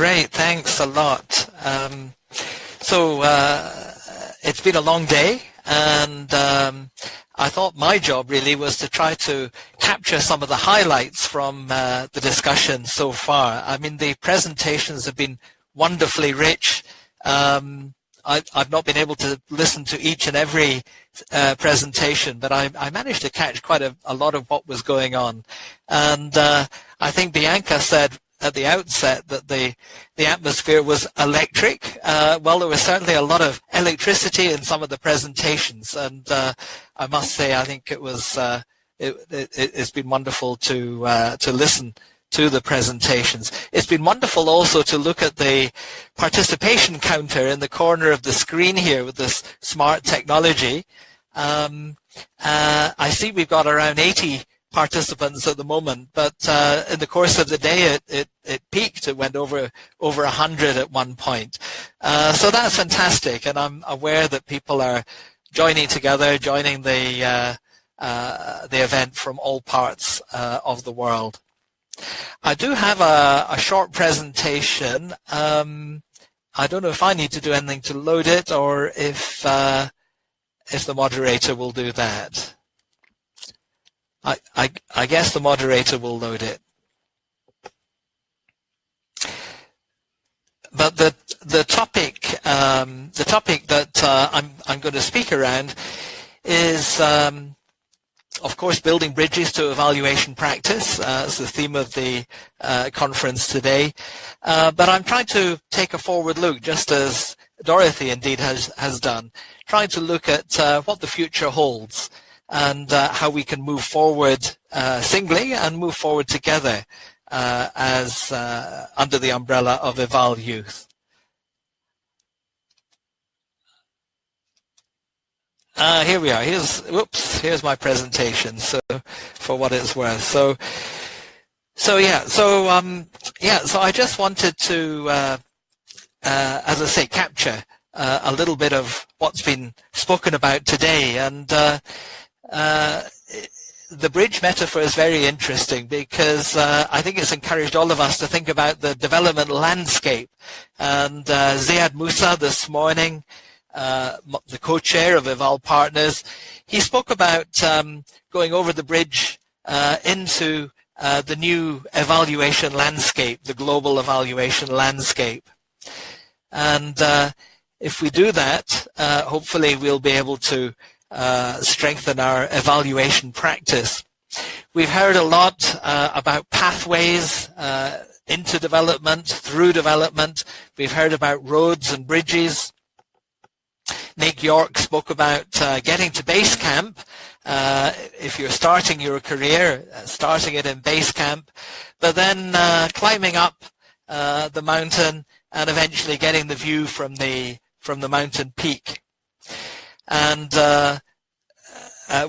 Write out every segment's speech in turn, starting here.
Great, thanks a lot. It's been a long day, and I thought my job really was to try to capture some of the highlights from the discussion so far. I mean, the presentations have been wonderfully rich. I've not been able to listen to each and every presentation, but I managed to catch quite a lot of what was going on. And I think Bianca said at the outset that the atmosphere was electric. Well, there was certainly a lot of electricity in some of the presentations, and I must say I think it was it's been wonderful to listen to the presentations. It's been wonderful also to look at the participation counter in the corner of the screen here with this smart technology. I see we've got around 80 participants at the moment, but in the course of the day it peaked. It went over 100 at one point. So that's fantastic, and I'm aware that people are joining together, joining the event from all parts of the world. I do have a short presentation. I don't know if I need to do anything to load it, or if the moderator will do that. I guess the moderator will load it. But the topic that I'm going to speak around is, of course, building bridges to evaluation practice. It's the theme of the conference today. But I'm trying to take a forward look, just as Dorothy indeed has done, trying to look at what the future holds, and how we can move forward singly and move forward together as under the umbrella of EvalYouth. Here we are. Here's my presentation. So, for what it's worth. So I just wanted to, as I say, capture a little bit of what's been spoken about today, and the bridge metaphor is very interesting because I think it's encouraged all of us to think about the development landscape. And Ziad Musa this morning, the co-chair of Eval Partners, he spoke about going over the bridge into the new evaluation landscape, the global evaluation landscape. And if we do that, hopefully we'll be able to strengthen our evaluation practice. We've heard a lot about pathways into development, through development. We've heard about roads and bridges. Nick York spoke about getting to base camp. If you're starting your career, starting it in base camp, but then climbing up the mountain and eventually getting the view from the mountain peak. And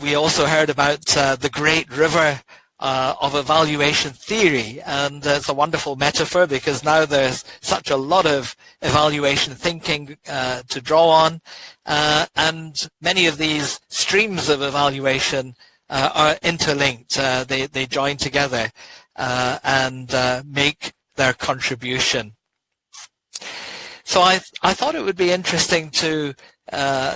we also heard about the great river of evaluation theory, and it's a wonderful metaphor because now there's such a lot of evaluation thinking to draw on, and many of these streams of evaluation are interlinked. They join together and make their contribution. So I thought it would be interesting to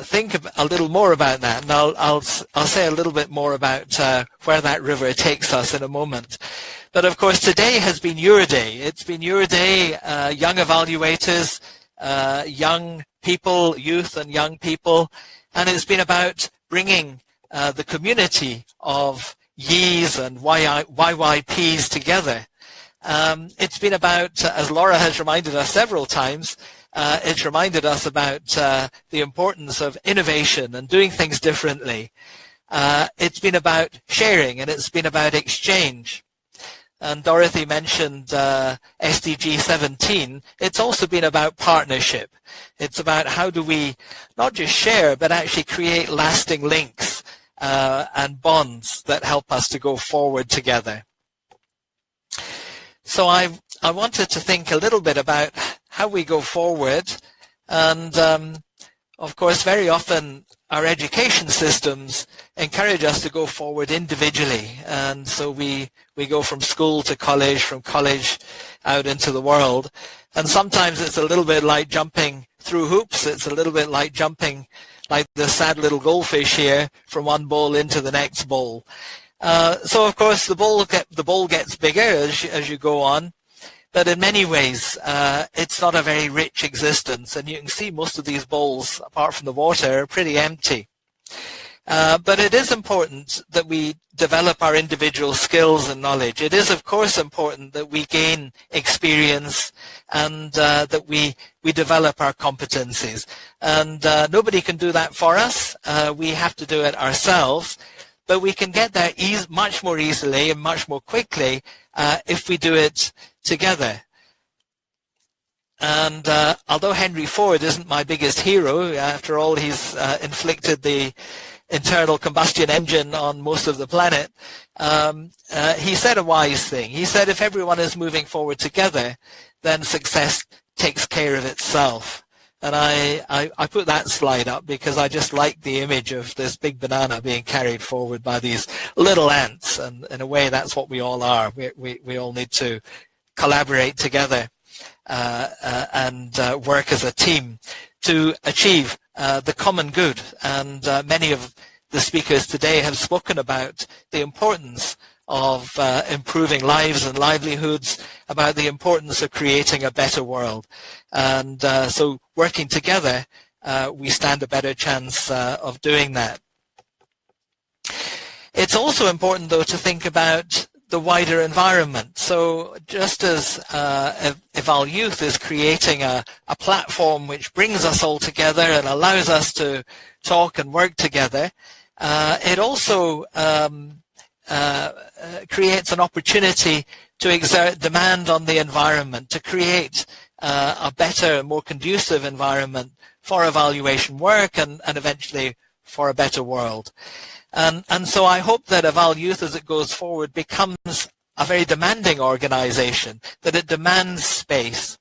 think a little more about that, and I'll say a little bit more about where that river takes us in a moment. But of course, today has been your day. It's been your day, young evaluators, young people, youth and young people, and it's been about bringing the community of YEs and YYPs together. It's been about, as Laura has reminded us several times, it's reminded us about the importance of innovation and doing things differently. It's been about sharing, and it's been about exchange. And Dorothy mentioned SDG 17. It's also been about partnership. It's about how do we not just share, but actually create lasting links and bonds that help us to go forward together. So I wanted to think a little bit about how we go forward, and of course very often our education systems encourage us to go forward individually. And so we go from school to college, from college out into the world. And sometimes it's a little bit like jumping through hoops. It's a little bit like jumping like the sad little goldfish here from one bowl into the next bowl. So of course the bowl gets bigger as you go on. But in many ways, it's not a very rich existence. And you can see most of these bowls, apart from the water, are pretty empty. But it is important that we develop our individual skills and knowledge. It is, of course, important that we gain experience and that we develop our competencies. And nobody can do that for us. We have to do it ourselves. But we can get there much more easily and much more quickly if we do it together. And although Henry Ford isn't my biggest hero, after all, he's inflicted the internal combustion engine on most of the planet, he said a wise thing. He said, if everyone is moving forward together, then success takes care of itself. And I put that slide up because I just like the image of this big banana being carried forward by these little ants. And in a way, that's what we all are. We all need to collaborate together and work as a team to achieve the common good. And many of the speakers today have spoken about the importance of improving lives and livelihoods, about the importance of creating a better world. And so working together, we stand a better chance of doing that. It's also important, though, to think about the wider environment. So just as EvalYouth is creating a platform which brings us all together and allows us to talk and work together, it also creates an opportunity to exert demand on the environment, to create a better, more conducive environment for evaluation work and eventually for a better world. And so I hope that EvalYouth, as it goes forward, becomes a very demanding organization, that it demands space.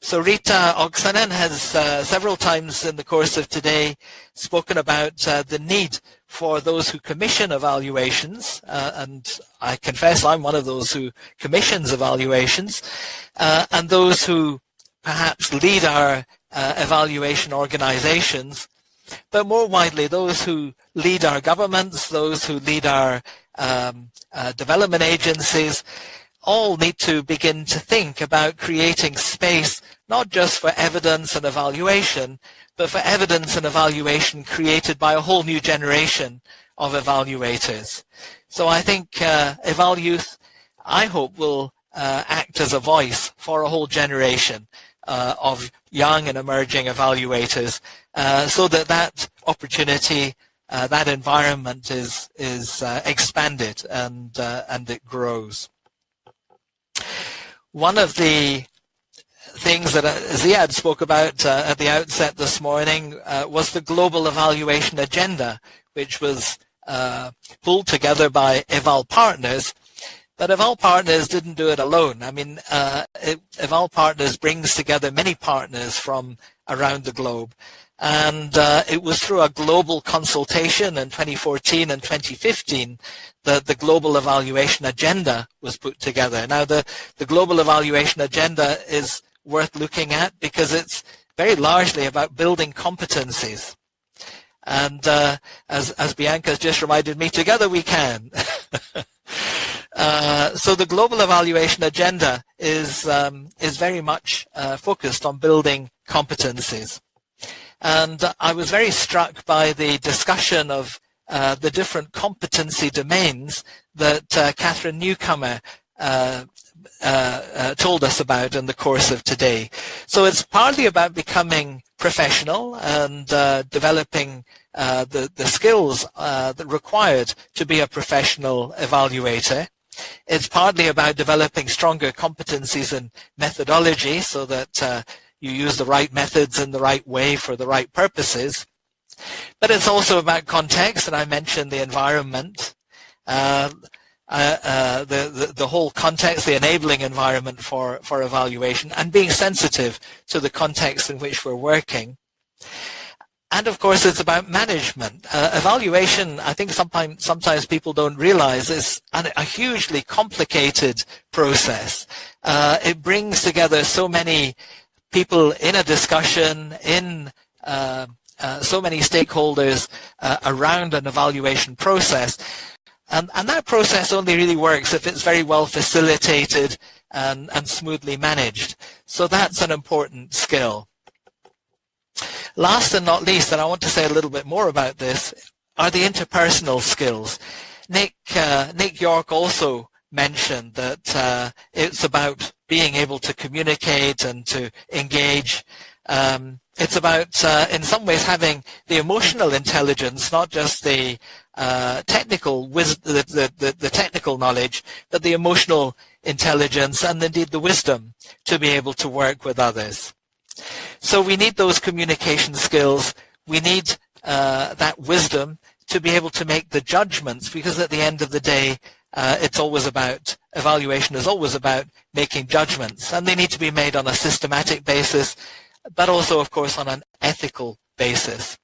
So Rita Oksanen has several times in the course of today spoken about the need for those who commission evaluations, and I confess I'm one of those who commissions evaluations, and those who perhaps lead our evaluation organizations, but more widely those who lead our governments, those who lead our development agencies, all need to begin to think about creating space not just for evidence and evaluation, but for evidence and evaluation created by a whole new generation of evaluators. So I think EvalYouth, I hope, will act as a voice for a whole generation of young and emerging evaluators, so that that opportunity, that environment is expanded and it grows. One of the things that Ziad spoke about at the outset this morning was the global evaluation agenda, which was pulled together by Eval Partners. But Eval Partners didn't do it alone. I mean, Eval Partners brings together many partners from around the globe. And it was through a global consultation in 2014 and 2015 that the Global Evaluation Agenda was put together. Now, the Global Evaluation Agenda is worth looking at because it's very largely about building competencies. And as Bianca's just reminded me, together we can. So the Global Evaluation Agenda is very much focused on building competencies. And I was very struck by the discussion of the different competency domains that Catherine Newcomer told us about in the course of today. So it's partly about becoming professional and developing the skills that required to be a professional evaluator. It's partly about developing stronger competencies in methodology so that you use the right methods in the right way for the right purposes. But it's also about context, and I mentioned the environment, the whole context, the enabling environment for evaluation, and being sensitive to the context in which we're working. And of course, it's about management. Evaluation, I think sometimes people don't realize, is a hugely complicated process. It brings together so many people in a discussion, in so many stakeholders around an evaluation process. And that process only really works if it's very well facilitated and smoothly managed. So that's an important skill. Last and not least, and I want to say a little bit more about this, are the interpersonal skills. Nick York also mentioned that it's about being able to communicate and to engage. It's about, in some ways, having the emotional intelligence, not just the technical the technical knowledge, but the emotional intelligence and indeed the wisdom to be able to work with others. So we need those communication skills. We need that wisdom to be able to make the judgments, because at the end of the day, evaluation is always about making judgments, and they need to be made on a systematic basis, but also, of course, on an ethical basis.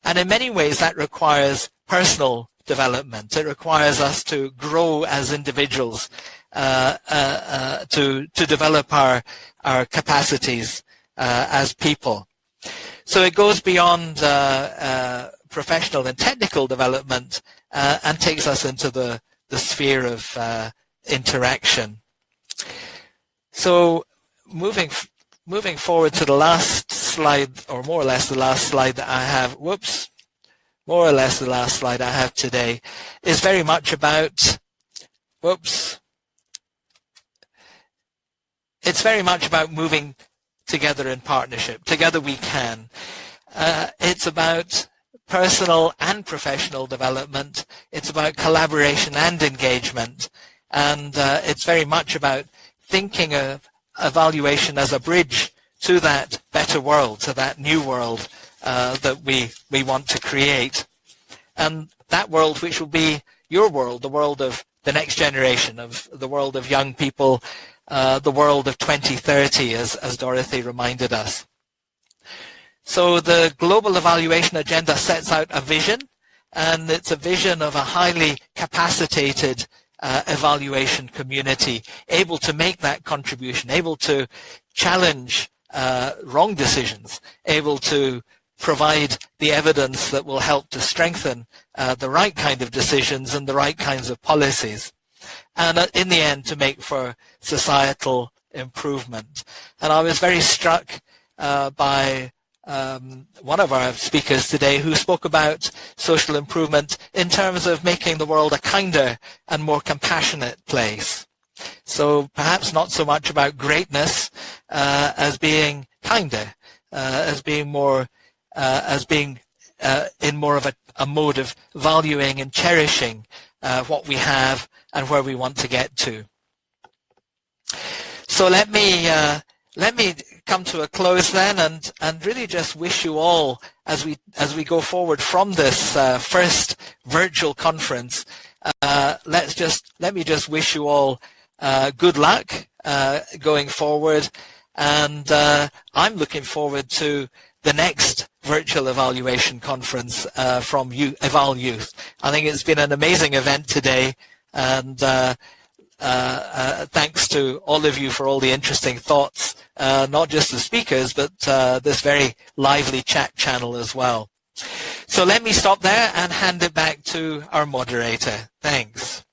And in many ways, that requires personal development. It requires us to grow as individuals, to develop our capacities as people. So it goes beyond professional and technical development and takes us into the sphere of interaction. So moving forward to the last slide, or more or less the last slide that I have, more or less the last slide I have today, is very much about, it's very much about moving together in partnership. Together we can. It's about personal and professional development. It's about collaboration and engagement. And it's very much about thinking of evaluation as a bridge to that better world, to that new world that we want to create. And that world which will be your world, the world of the next generation, of the world of young people, the world of 2030, as Dorothy reminded us. So the Global Evaluation Agenda sets out a vision, and it's a vision of a highly capacitated evaluation community, able to make that contribution, able to challenge wrong decisions, able to provide the evidence that will help to strengthen the right kind of decisions and the right kinds of policies, and in the end to make for societal improvement. And I was very struck by one of our speakers today who spoke about social improvement in terms of making the world a kinder and more compassionate place. So perhaps not so much about greatness as being kinder, as being more, in more of a mode of valuing and cherishing what we have and where we want to get to. So let me come to a close then, and really just wish you all, as we go forward from this first virtual conference, let me just wish you all good luck going forward, and I'm looking forward to the next virtual evaluation conference from EvalYouth. I think it's been an amazing event today, and thanks to all of you for all the interesting thoughts, not just the speakers, but this very lively chat channel as well. So let me stop there and hand it back to our moderator. Thanks.